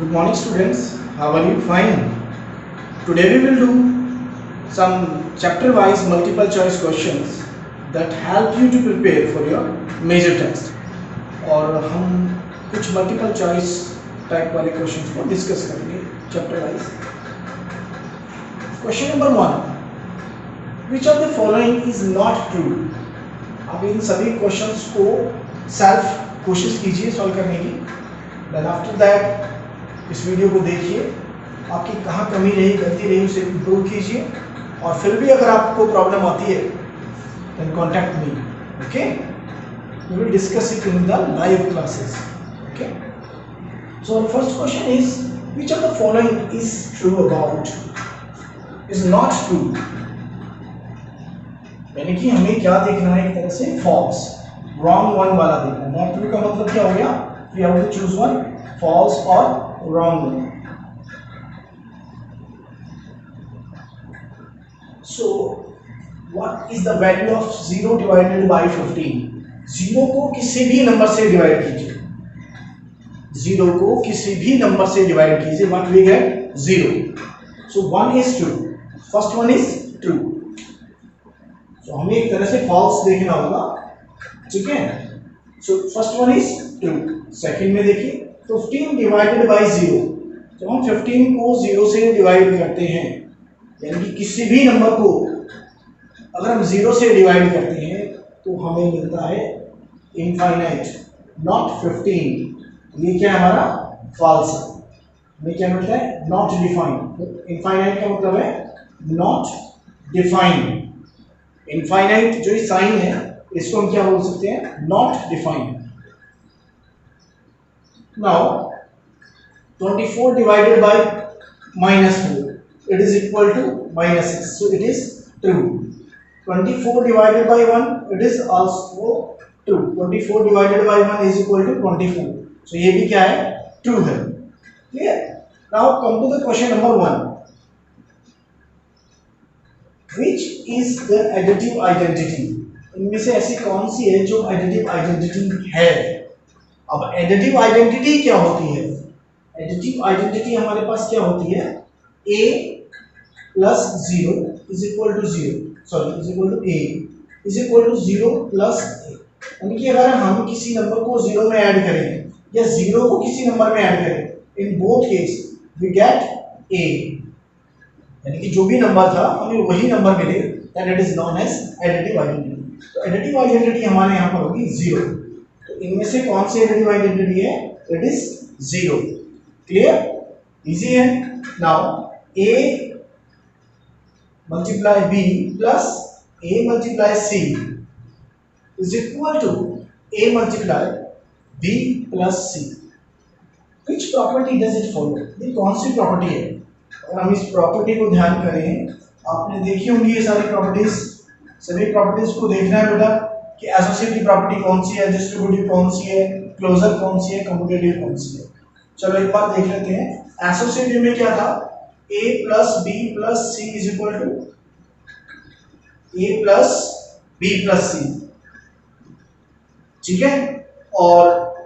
Good morning students, how are you? Fine. Today we will do some chapter wise multiple choice questions that help you to prepare for your major test. और हम कुछ multiple choice type वाले questions को discuss करेंगे chapter wise. Question number 1, which of the following is not true. आप इन सभी questions को self कोशिश कीजिए सॉल्व करने की. देन आफ्टर दैट इस वीडियो को देखिए, आपकी कहाँ कमी रही, गलती रही, उसे इम्प्रूव कीजिए. और फिर भी अगर आपको प्रॉब्लम आती है then contact me. Okay, we will discuss it in the live classes. Okay, so first question is which of the following is true about is not true. यानी कि हमें क्या देखना है, एक तरह से फॉल्स, रॉन्ग वन वाला देखना है. नॉट ट्रू का मतलब क्या हो गया, we have to choose one, false और wrong one. So what is the value of 0 divided by 15? 0 को किसी भी नंबर से डिवाइड कीजिए. 0 को किसी भी नंबर से डिवाइड कीजिए. What we get 0. So 1 is true. First one is true. So हमें एक तरह से false देखना होगा. ठीक है. So first one is true. Second में देखिए 15 डिवाइडेड बाई 0. तो हम 15 को 0 से डिवाइड करते हैं, यानी कि किसी भी नंबर को अगर हम 0 से डिवाइड करते हैं तो हमें मिलता है इनफाइनाइट, नॉट 15. ये क्या है हमारा फॉल्स. हमें क्या मिलता है, नॉट डिफाइंड. इनफाइनाइट का मतलब है नॉट डिफाइंड. इनफाइनाइट जो साइन है इसको हम क्या बोल सकते हैं, not defined. Now 24 divided by -4, it is equal to -6, so it is true. 24 divided by 1, it is also true. 24 divided by 1 is equal to 24, so ये भी क्या है, true है. Clear? Now come to the question number 1. Which is the additive identity? इनमें से ऐसी कौन सी है जो additive identity है. अब एडिटिव आइडेंटिटी क्या होती है. एडिटिव आइडेंटिटी हमारे पास क्या होती है, a plus 0 is equal to 0, sorry is equal to a is equal to 0 plus a. यानी कि अगर हम किसी नंबर को 0 में ऐड करें या 0 को किसी नंबर में ऐड करें, in both case we get a. यानी कि जो भी नंबर था हमें वही नंबर मिले, that it is known as additive identity. तो एडिटिव आइडेंटिटी हमारे यहाँ पर होगी 0. इनमें से कौन सी एडिटिव आइडेंटिटी है, इट इज 0. क्लियर, इजी है. Now a multiply b plus a multiply c is equal to a multiply b plus c. Which property does it follow. ये कौन सी प्रॉपर्टी है. अगर हम इस प्रॉपर्टी को ध्यान करें, आपने देखी होंगी ये सारी प्रॉपर्टीज. सभी प्रॉपर्टीज को देखना है बेटा कि एसोसिएटिव प्रॉपर्टी कौन सी है, डिस्ट्रीब्यूटिव कौन सी है, क्लोजर कौन सी है, कम्यूटेटिव कौन सी है. चलो एक बार देख लेते हैं. एसोसिएटिव में क्या था, a plus B plus C is equal to a plus B plus C. ठीक है. और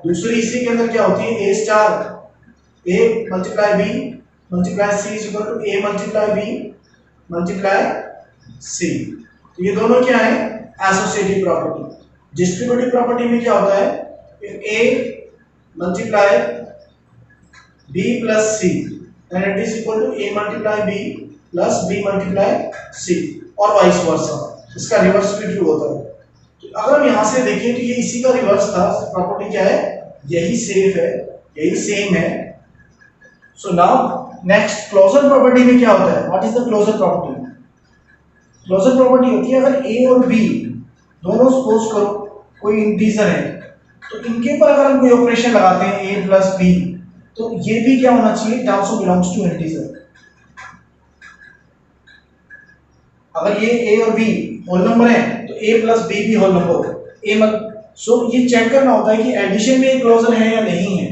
दूसरी इसी के अंदर क्या होती है, a star a multiply b multiply c is equal to a multiply b multiply c. तो ये दोनों क्या है, एसोसिएटिव प्रॉपर्टी. डिस्ट्रीब्यूटिव प्रॉपर्टी में क्या होता है, a multiply b plus c then it is equal to a multiply b plus b multiply c और वाइस वर्सा. इसका रिवर्स भी ट्रू होता है. तो अगर हम यहाँ से देखें तो ये इसी का रिवर्स था. प्रॉपर्टी क्या है, यही सेफ है, यही सेम है. So now next closure property में क्या होता है, what is the closure property. Closure property होती है अगर a और b दोनों सपोज करो कोई इंटीजर है, तो इनके ऊपर अगर हम कोई ऑपरेशन लगाते हैं a प्लस b, तो ये भी क्या होना चाहिए, it also belongs to integer. अगर ये a और b होल नंबर है तो a प्लस b भी होल नंबर हो. सो ये चेक करना होता है कि एडिशन में क्लोजर है या नहीं है.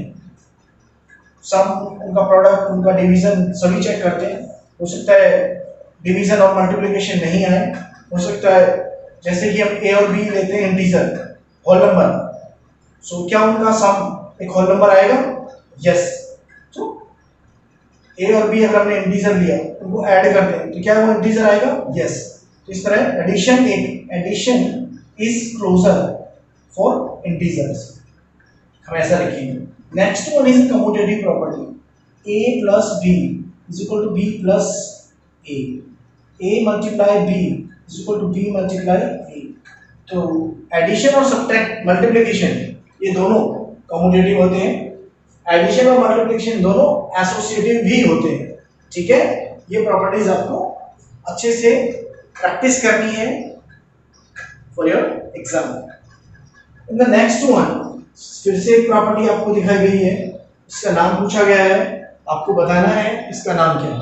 सम, उनका प्रोडक्ट, उनका डिवीजन सभी चेक करते हैं. हो सकता है डिवीजन और मल्टीप्लिकेशन नहीं आए, हो सकता है जैसे कि हम a और b लेते हैं इंटीजर होल नंबर, सो क्या उनका सम एक होल नंबर आएगा, यस. तो ए और बी अगर हमने इंटीजर लिया उनको ऐड करते हैं तो क्या वो इंटीजर आएगा? यस। तो इस तरह addition is closure for integers, हम ऐसा लिखेंगे। Next one is commutative property, A plus B is equal to B plus A multiply B is equal to B multiply A. तो एडिशन और सब्ट्रैक्ट मल्टीप्लिकेशन ये दोनों कम्यूटेटिव होते हैं, addition और मल्टीप्लिकेशन दोनों एसोसिएटिव भी होते हैं। ठीक है, ये प्रॉपर्टीज आपको अच्छे से प्रैक्टिस करनी है for your exam. In the next one फिर से एक प्रॉपर्टी आपको दिखाई गई है, इसका नाम पूछा गया है, आपको बताना है इसका नाम क्या है।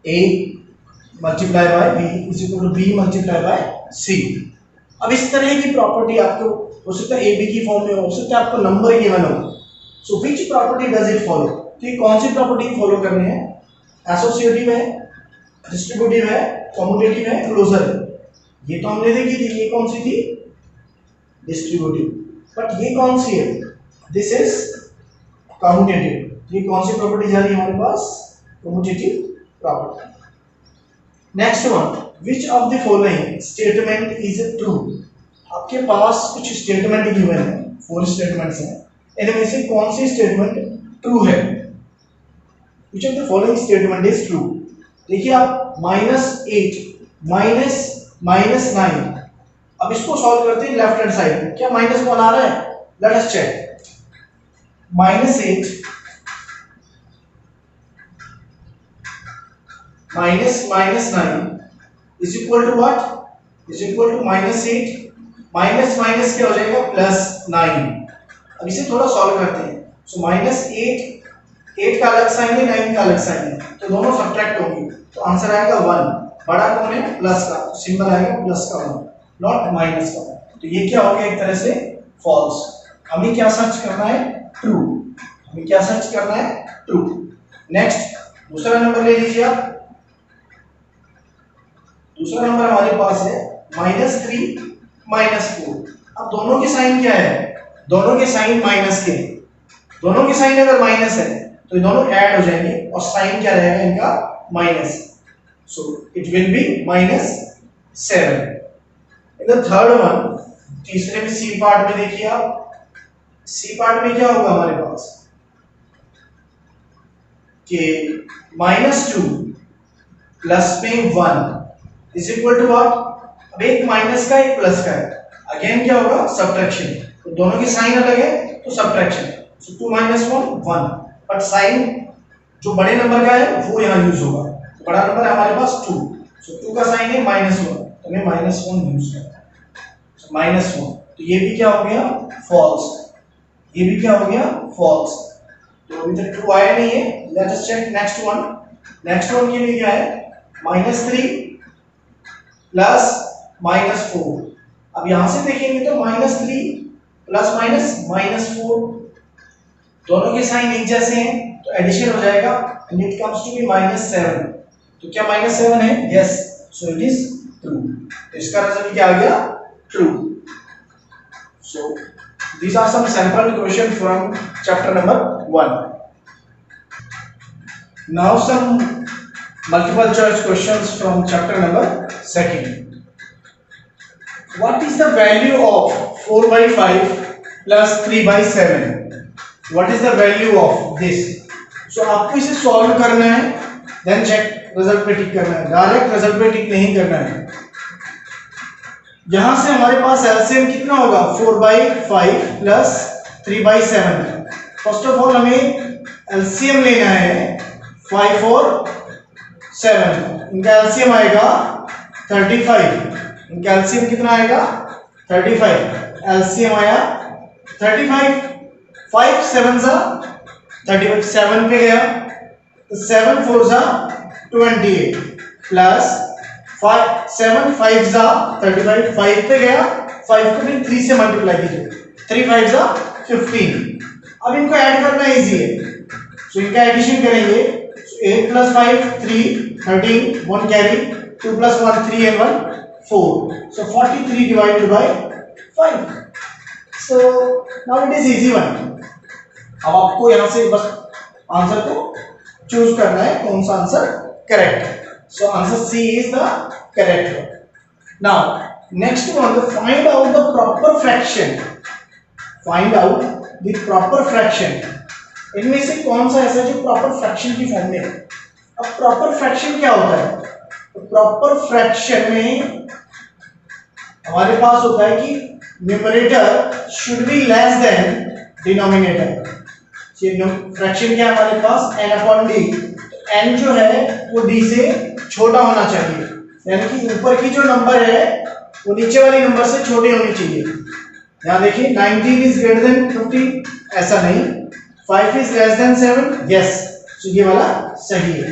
A multiply by B is equal to B multiply by C. अब इस तरह की प्रॉपर्टी आपको हो सकता है ए बी की फॉर्म में हो सकता है आपको नंबर गिवन हो। So which property does it follow? तो ये कौन सी प्रॉपर्टी फॉलो करनी है? एसोसिएटिव है, डिस्ट्रीब्यूटिव है, कम्यूटेटिव है, क्लोजर है। ये तो हमने देखी थी, ये कौन सी थी? डिस्ट्रीब्यूटिव। बट ये कौन सी है? This is commutative. ये कौन सी प्रॉपर्टी जा रही है हमारे पास? Commutative property. Next one, which of the following statement is true? आपके पास कुछ स्टेटमेंट गिवन है, 4 स्टेटमेंट्स हैं, इनमें से कौन सी स्टेटमेंट ट्रू है? विच of the following statement is true? देखिए आप -8 -9, अब इसको सॉल्व करते हैं लेफ्ट हैंड साइड में। क्या -1 आ रहा है? Let us check. -8 minus -9 is equal to what? Is equal to -8 minus क्या हो जाएगा? +9। अब इसे थोड़ा सॉल्व करते हैं। सो -8 का अलग साइन है, 9 का अलग साइन है, तो दोनों सब्ट्रैक्ट होंगे, तो आंसर आएगा 1। बड़ा कौन है? प्लस का, तो सिंबल आएगा प्लस का 1, नॉट माइनस का 1। तो ये क्या हो गया? एक तरह से फॉल्स। हमें क्या सर्च करना है? ट्रू। हमें क्या सर्च करना है? ट्रू। नेक्स्ट दूसरा नंबर ले लीजिए आप। दूसरा नंबर हमारे पास है -3 -4। अब दोनों के साइन क्या है? दोनों के साइन माइनस के, दोनों के साइन अगर माइनस है तो ये दोनों ऐड हो जाएंगे और साइन क्या रहेगा इनका? Minus. So it will be -7। In the third one, तीसरे में सी पार्ट में देखिए आप, सी पार्ट में क्या होगा हमारे पास कि -2 प्लस में 1 इज इक्वल टू व्हाट? अब एक माइनस का एक प्लस का है, अगेन क्या होगा? सब्ट्रैक्शन। तो दोनों की साइन अलग है तो सब्ट्रैक्शन। सो 2 - 1 1, बट साइन जो बड़े नंबर का है वो यहाँ यूज होगा। तो बड़ा नंबर है हमारे पास 2, सो 2 का साइन है -1, तो हमें -1 यूज करना है। सो -1, तो ये भी क्या हो गया? फॉल्स। ये भी क्या हो गया? फॉल्स। तो अभी तक ट्रू आया नहीं है। Let us check next one. Next one के लिए क्या है? -3 प्लस -4। अब यहां से देखेंगे तो -3 प्लस -4, दोनों के साइन एक जैसे हैं तो एडिशन हो जाएगा, and it comes to be -7। तो क्या -7 है? Yes, so it is true. तो इसका रिजल्ट क्या आ गया? True. So these are some sample question from chapter number 1. Now some multiple choice questions from chapter number 2. What is the value of 4/5 plus 3/7? What is the value of this? So आपको इसे solve करना है, then check result पे टिक करना है, direct result पे टिक नहीं करना है। यहां से हमारे पास एलसीएम कितना होगा? 4/5 प्लस 3/7। फर्स्ट ऑफ ऑल हमें एलसीएम लेना है 5 और 7, इनका एलसीएम आएगा 35। इनका एलसीएम कितना आएगा? 35। एलसीएम आया 35, 5 7 जा 35, 7 पे गया तो 7 4 जा 28 प्लस 7 5 जा 35, 5 पे गया, 5 को फिर 3 से मल्टीप्लाई कीजिए, 3 5 जा 15। अब इनको ऐड करना इजी है, सो इनका एडिशन करेंगे। 8 + 5 3 13, 1 carry, 2 + 1 3 and 1 4, so 43 divided by 5। So now it is easy one। अब आपको यहां से बस आंसर को चूज करना है कौन सा आंसर करेक्ट है। So answer C is the correct one. Now next one, find out the proper fraction. Find out the proper fraction. इनमें से कौन सा ऐसा जो प्रॉपर फ्रैक्शन की फॉर्म में है। अब प्रॉपर फ्रैक्शन क्या होता है? तो प्रॉपर फ्रैक्शन में हमारे पास होता है कि numerator should be less than denominator. Fraction क्या है हमारे पास? n upon D. n जो है वो d से छोटा होना चाहिए, यानी कि ऊपर की जो नंबर है वो नीचे वाली नंबर से छोटी होनी चाहिए। यहाँ देखिए 19 इज ग्रेटर देन 50, ऐसा नहीं। 5 इज लेस देन 7, यस, तो ये वाला सही है।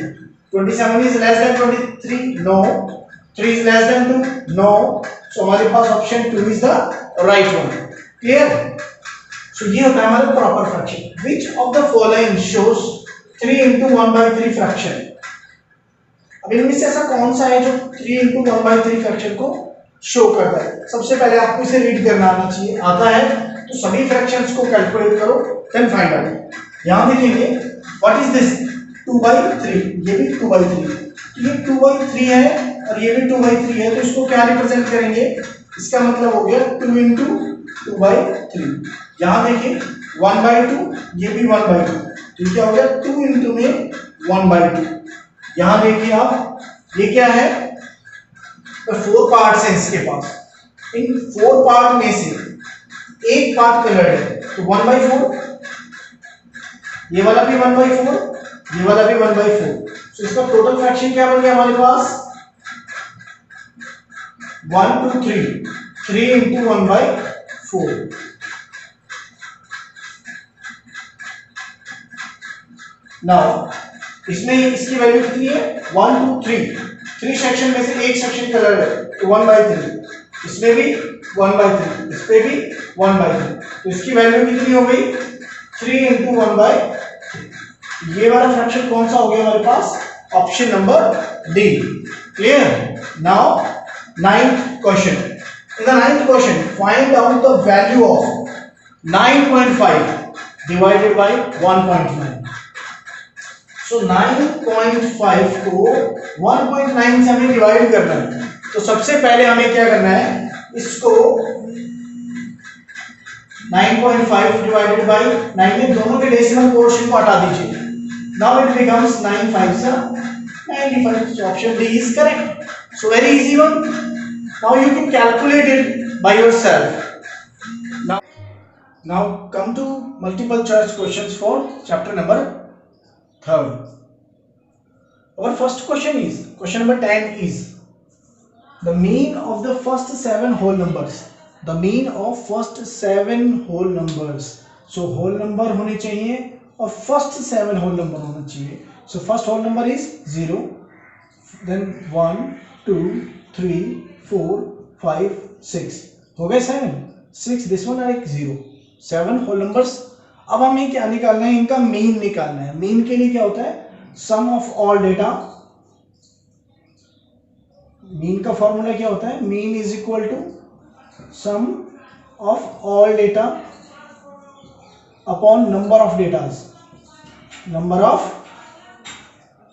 27 is less than 23, no. 3 is less than 2, no. So हमारे पास option 2 is the right one. Clear? So ये होता है हमारा proper fraction. Which of the following shows 3 into 1/3 fraction? अब इनमें से ऐसा कौन सा है जो 3 into 1/3 फ्रैक्शन को शो करता है? सबसे पहले आपको इसे रीड करना आना चाहिए। आता है तो सभी फ्रैक्शंस को कैलकुलेट करो, देन फाइंड आउट। यहां देखेंगे व्हाट इज दिस 2/3, ये भी 2/3, तो ये 2/3 है और ये भी 2/3 है, तो इसको क्या रिप्रेजेंट करेंगे? इसका मतलब हो गया 2 into 2/3। यहां देखिए 1/2, ये भी 1/2, तो क्या हो गया 2 into में 1/2। यहां देखिए आप, ये क्या है? तो 4 पार्ट्स हैं इसके पास। इन 4 पार्ट में से एक पार्ट कलर्ड है, तो 1/4, ये वाला भी 1/4, ये वाला भी 1/4। तो इसका टोटल फ्रैक्शन क्या बन गया हमारे पास? 1 2 3, 3 into 1/4। नाउ इसमें इसकी वैल्यू कितनी है? 1 2 3, 3 सेक्शन में से एक सेक्शन कलर है, तो 1/3। इसमें भी 1/3, इस पे भी 1/3, तो इसकी वैल्यू कितनी हो गई? 3 into 1/3। ये वाला फ्रैक्शन कौन सा हो गया हमारे पास? Option number D. Clear? Now 9th question. In the 9th question, find out the value of 9.5 divided by 1.9. So 9.5 को 1.9 से हमें डिवाइड करना है, तो सबसे पहले हमें क्या करना है? इसको 9.5 डिवाइडेड बाई 9 में दोनों के डेसिमल पोर्शन को हटा दीजिए। नाउ इट बिकम्स 9 5 सा 95। So option D is correct. So very easy one. Now you can calculate it by yourself. Now come to multiple choice questions for chapter number 3rd. Our first question is, question number 10 is, the mean of the first 7 whole numbers. The mean of first 7 whole numbers. So whole number होने चाहिए और first 7 whole number होना चाहिए. So first whole number is 0, then 1 2 3 4 5 6, हो गए 7 6, this one एक 0, 7 whole numbers. अब हमें क्या निकालना है? इनका मीन निकालना है। मीन के लिए क्या होता है? Sum of all data. Mean का फॉर्मूला क्या होता है? Mean is equal to sum of all data upon number of datas. Number of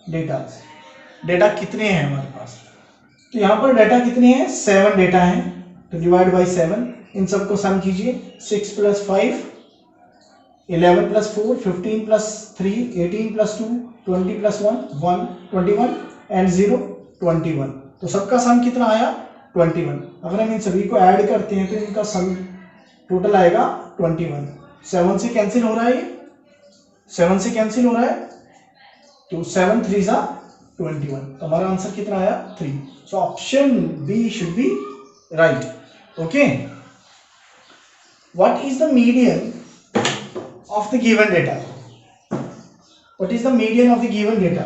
datas, data कितने हैं हमारे पास? तो यहां पर डेटा कितने हैं? 7 डेटा हैं, तो डिवाइड बाई 7। इन सबको सम कीजिए। 6 + 5, 11 + 4, 15 + 3, 18 + 2, 20 + 1, 21 एंड 0 21। तो सबका सम कितना आया? 21। अगर हम इन सभी को ऐड करते हैं तो इनका सम टोटल आएगा 21। 7 से कैंसिल हो रहा है, ये 7 से कैंसिल हो रहा है, तो 7 3 सा 21। तो हमारा आंसर कितना आया? 3। So option B should be right. Okay, what is the median of the given data? What is the median of the given data?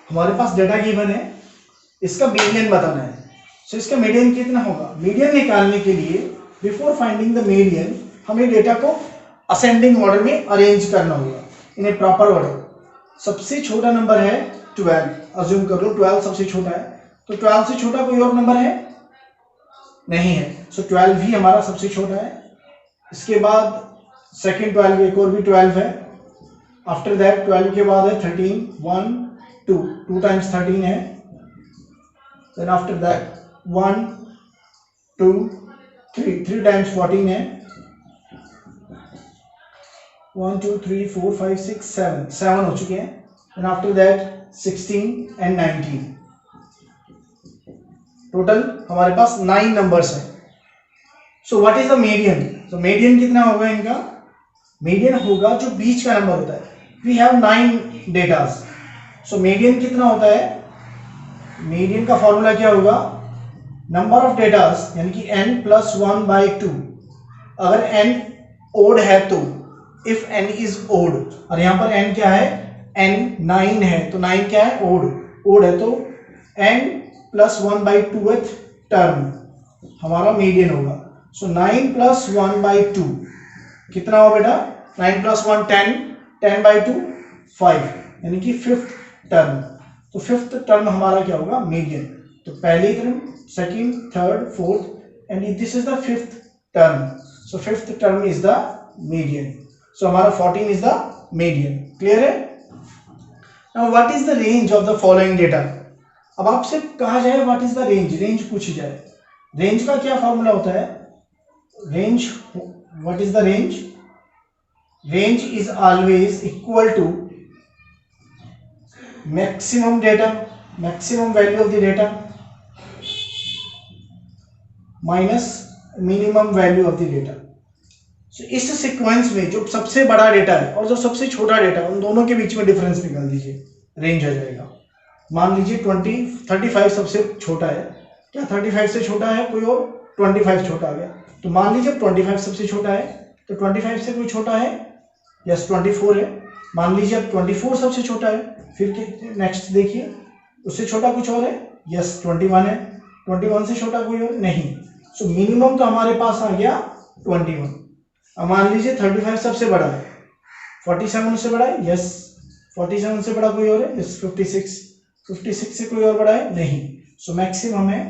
हमारे पास डेटा गिवन है, इसका मीडियन बताना है। सो इसका मीडियन कितना होगा? मीडियन निकालने के लिए बिफोर फाइंडिंग द मीडियन हमें डेटा को असेंडिंग ऑर्डर में अरेंज करना होगा, इन ए प्रॉपर ऑर्डर। सबसे छोटा नंबर है 12, अज्यूम कर लो 12 सबसे छोटा है, तो 12 से छोटा कोई और नंबर है? नहीं है। सो 12 ही हमारा सबसे छोटा है। इसके बाद सेकंड 12, एक और भी 12 है। आफ्टर दैट 12 के बाद है 13, 1 2, 2 टाइम्स 13 है, देन आफ्टर दैट 1 2 3, 3 टाइम्स 14 है, 1 2 3 4 5 6 7, 7 हो चुके हैं, then after that 16 and 19, total हमारे पास 9 नंबर्स हैं। So what is the median? तो मीडियन कितना होगा इनका? मीडियन होगा जो बीच का नंबर होता है। We have 9 datas, so median कितना होता है? मीडियन का फॉर्मूला क्या होगा? नंबर ऑफ डेटास यानी कि n प्लस 1 बाई 2। अगर n ओड है तो, इफ n इज ओड, और यहां पर n क्या है? n 9 है, तो 9 क्या है? ओड, ओड है, तो n plus 1 by 2th term हमारा मीडियन होगा। सो 9 प्लस 1 बाई 2 कितना हो बेटा? 9 प्लस 1 10, 10 बाई 2 5, यानी कि 5th टर्म। तो 5th टर्म हमारा क्या होगा? मीडियन। तो पहली term, second, third, fourth and this is the 5th term. So 5th term is the median. So हमारा 14 इज द मीडियन। क्लियर है? Now what is the range of the following data? अब आपसे कहा जाए what is the range, range पूछी जाए, range का क्या फॉर्मूला होता है? Range, what is the range? Range is always equal to maximum data, maximum value of the data minus minimum value of the data. इस सीक्वेंस में जो सबसे बड़ा डेटा है और जो सबसे छोटा डेटा है, उन दोनों के बीच में डिफरेंस निकाल दीजिए, रेंज आ जाएगा। मान लीजिए 35 सबसे छोटा है, क्या 35 से छोटा है कोई और? 25 छोटा आ गया, तो मान लीजिए 25 सबसे छोटा है, तो 25 से कोई छोटा है? यस 24 है। मान लीजिए अब 24 सबसे छोटा है, फिर नेक्स्ट देखिए उससे छोटा कुछ और है? यस 21 है। 21 से छोटा कोई और? नहीं। सो मिनिमम तो हमारे पास आ गया 21। अब मान लीजिए 35 सबसे बड़ा है, 47 उससे बड़ा है? यस 47 से बड़ा कोई और है? यस 56 से कोई और बड़ा है? नहीं। सो मैक्सिमम है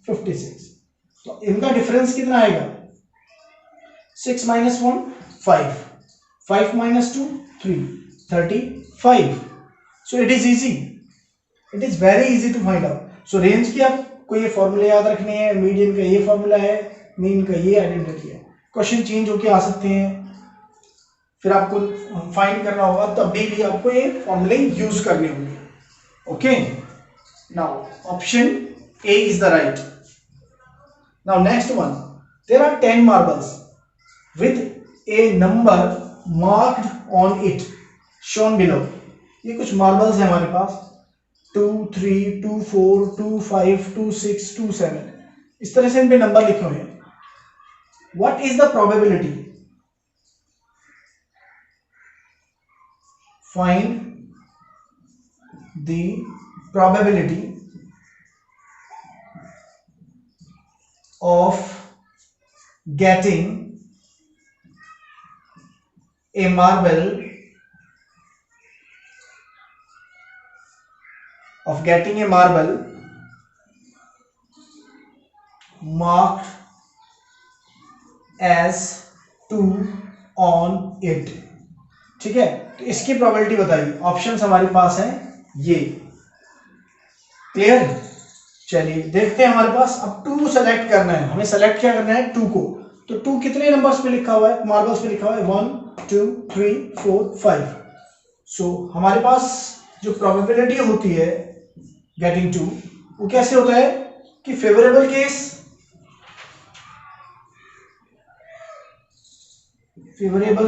56। तो इनका डिफरेंस कितना आएगा? 6 minus 1 5, 5 minus 2 3, 35। So it is easy, it is very easy to find out. So range की आपको ये फॉर्मूले याद रखने हैं, मीडियन का ये फॉर्मूला है, मीन का ये आइडेंटिटी है। क्वेश्चन चेंज होके आ सकते हैं, फिर आपको फाइंड करना होगा, तभी भी आपको ये फॉर्मूले यूज करने होंगे। Okay, now option A is the right. Now next one, there are 10 marbles with a number marked on it shown below। ये कुछ मार्बल्स है हमारे पास, 2 3 2 4 2 5 2 6 2 7, इस तरह से इन पे नंबर लिखे हुए हैं। What is the probability? Find the probability of getting a marble marked as 2 on it। ठीक है, तो इसकी प्रोबेबिलिटी बताइए। ऑप्शंस हमारे पास हैं ये। क्लियर? चलिए देखते हैं हमारे पास। अब 2 सेलेक्ट करना है, हमें सेलेक्ट क्या करना है? 2 को। तो 2 कितने नंबर्स पे लिखा हुआ है? मार्बल्स पे लिखा हुआ है 1 2 3 4 5। सो हमारे पास जो प्रोबेबिलिटी होती है गेटिंग 2, वो कैसे होता है कि favourable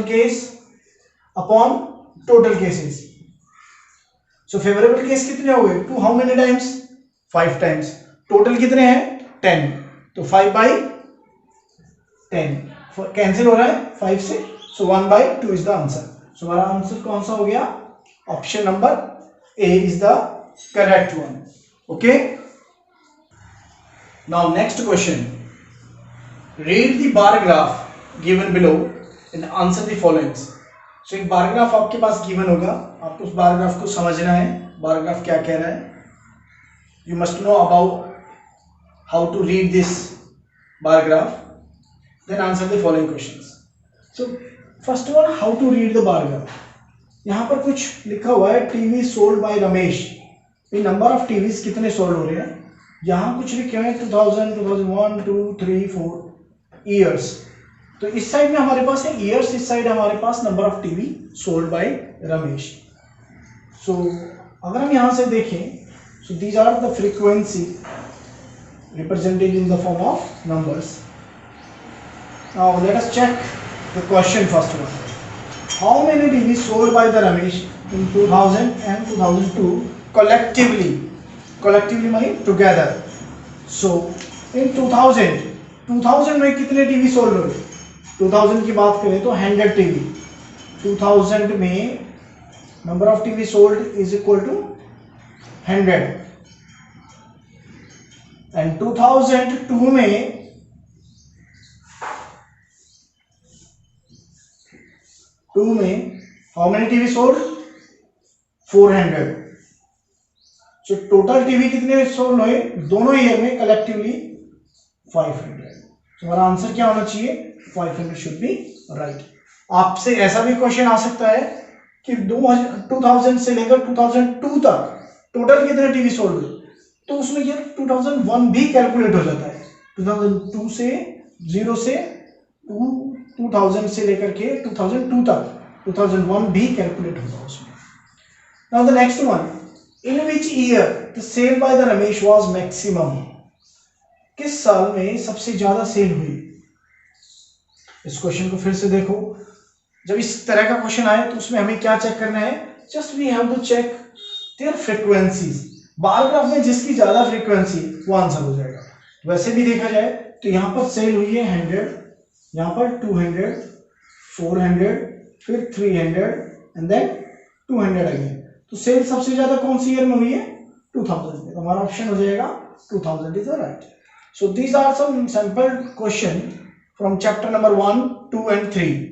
case upon total cases. So favourable case कितने हो गए? 2 how many times? 5 times. Total कितने हैं? 10, तो 5 बाई 10 कैंसिल हो रहा है 5 से, so 1 by 2 is the answer. So हमारा आंसर कौन सा हो गया? Option number A is the correct one. Okay, now next question, read the bar graph given below and answer the followings. So एक बार ग्राफ आपके पास given होगा, आपको उस बार ग्राफ को समझना है, बार ग्राफ क्या कह रहा है। You must know about how to read this bar graph, then answer the following questions. So first one, how to read the bar graph? यहाँ पर कुछ लिखा हुआ है टीवी सोल्ड बाय रमेश। ये नंबर ऑफ टीवीज कितने सोल्ड हो रहे हैं, यहाँ कुछ लिखे हुए हैं 2000, 2001, 2, 3, 4 ईयर्स। तो इस साइड में हमारे पास है ईयर्स, इस साइड हमारे पास number of TV sold by Ramesh. So अगर हम यहाँ से देखें, so these are the frequency represented in the form of numbers. Now let us check the question first one. How many TVs sold by the Ramesh in 2000 and 2002 collectively? Collectively means together. So in 2000 में कितने TV sold हुए? 2000 की बात करें तो 100 TV. 2000 में number of TV sold is equal to 100 and 2002 में how many TV sold? 400। So total TV कितने सोल्ड हुए दोनों ईयर में कलेक्टिवली? 500। तो हमारा आंसर क्या होना चाहिए? 500 शुड बी राइट। आपसे ऐसा भी क्वेश्चन आ सकता है कि 2000 से लेकर 2002 तक टोटल कितने टीवी सोल्ड हुए, तो उसमें ये 2001 भी कैलकुलेट हो जाता है। 2002 से 0 से 2000 से लेकर के 2002 तक 2001 भी कैलकुलेट होगा उसमें। Now the next one, in which year the sale by the Ramesh was maximum? किस साल में सबसे ज्यादा सेल हुई? इस क्वेश्चन को फिर से देखो। जब इस तरह का क्वेश्चन आए तो उसमें हमें क्या चेक करना है? Just we have to check their frequencies. Bar graph में जिसकी ज्यादा फ्रीक्वेंसी वो आंसर हो जाएगा। वैसे भी देखा जाए तो यहाँ पर सेल हुई है 100, यहाँ पर 200, 400, फिर 300 एंड देन 200 अगेन। तो सेल सबसे ज्यादा कौन सी ईयर में हुई है? 2000 में। तो हमारा ऑप्शन हो जाएगा 2000 is the right. So these are some sample question from chapter number 1, 2 and 3।